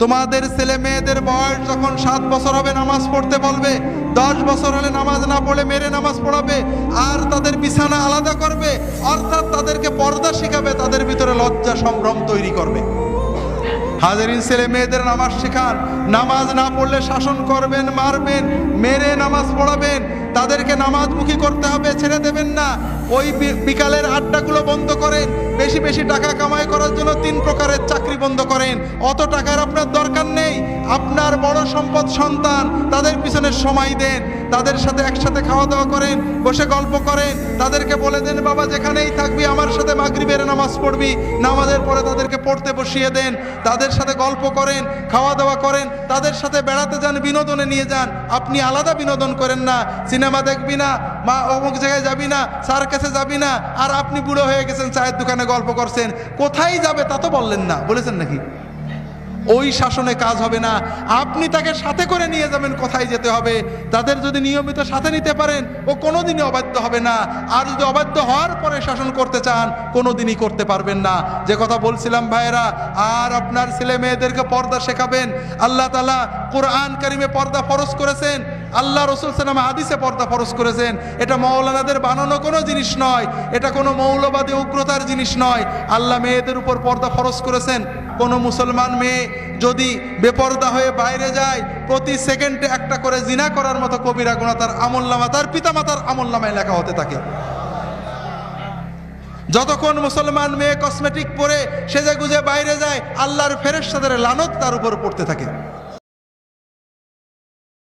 তোমাদের ছেলে মেয়েদের বয়স যখন 7 বছর হবে নামাজ পড়তে বলবে, 10 বছর হলে নামাজ না পড়ে মেরে নামাজ পড়াবে, আর তাদের বিছানা আলাদা করবে, অর্থাৎ তাদেরকে পর্দা শিখাবে, তাদের ভিতরে লজ্জা সম্ভ্রম তৈরি করবে। হাজারিন, ছেলে মেয়েদের নামাজ শেখান, নামাজ না পড়লে শাসন করবেন, মারবেন, মেরে নামাজ পড়াবেন, তাদেরকে নামাজমুখী করতে হবে, ছেড়ে দেবেন না। ওই বিকালের আড্ডাগুলো বন্ধ করেন, বেশি বেশি টাকা কামাই করার জন্য 3 প্রকারের চাকরি বন্ধ করেন। অত টাকার আপনার দরকার নেই, আপনার বড় সম্পদ সন্তান, তাদের পিছনে সময় দেন, তাদের সাথে একসাথে খাওয়া দাওয়া করেন, বসে গল্প করেন, তাদেরকে বলে দেন বাবা যেখানেই থাকবি আমার সাথে মাগরিবের নামাজ পড়বি, নামাজের পরে তাদেরকে পড়তে বসিয়ে দেন, তাদের সাথে গল্প করেন, খাওয়া দাওয়া করেন, তাদের সাথে বেড়াতে যান, বিনোদনে নিয়ে যান। আপনি আলাদা বিনোদন করেন না, সিনেমা দেখবি না, মা অমুক জায়গায় যাবি না, সার্কাসে যাবি না, আর আপনি বুড়ো হয়ে গেছেন চায়ের দোকানে গল্প করছেন। কোথায় যাবে তা তো বললেন না, বলেছেন নাকি? ওই শাসনে কাজ হবে না, আপনি তাকে সাথে করে নিয়ে যাবেন কোথায় যেতে হবে। তাদের যদি নিয়মিত সাথে নিতে পারেন, ও কোনোদিনই অবাধ্য হবে না। আর যদি অবাধ্য হওয়ার পরে শাসন করতে চান, কোনোদিনই করতে পারবেন না। যে কথা বলছিলাম ভাইয়েরা, আর আপনার ছেলে মেয়েদেরকে পর্দা শেখাবেন। আল্লাহ তাআলা কোরআন কারিমে পর্দা ফরজ করেছেন, আল্লাহ রাসূল সাল্লাল্লাহু আলাইহি ওয়াসাল্লাম হাদিসে পর্দা ফরজ করেছেন। এটা মাওলানাদের বানানো কোনো জিনিস নয়, এটা কোনো মৌলবাদী উগ্রতার জিনিস নয়। আল্লাহ মেয়েদের উপর পর্দা ফরজ করেছেন। কোনো মুসলমান মেয়ে যদি বেপর্দা হয়ে বাইরে যায়, প্রতি সেকেন্ডে একটা করে জিনা করার মতো কবিরা গুনাহ তার আমলনামা, তার পিতামাতার আমলনামায় লেখা হতে থাকে। যতক্ষণ মুসলমান মেয়ে কসমেটিক পরে সেজে গুজে বাইরে যায়, আল্লাহর ফেরেশতাদের লানত তার উপর পড়তে থাকে।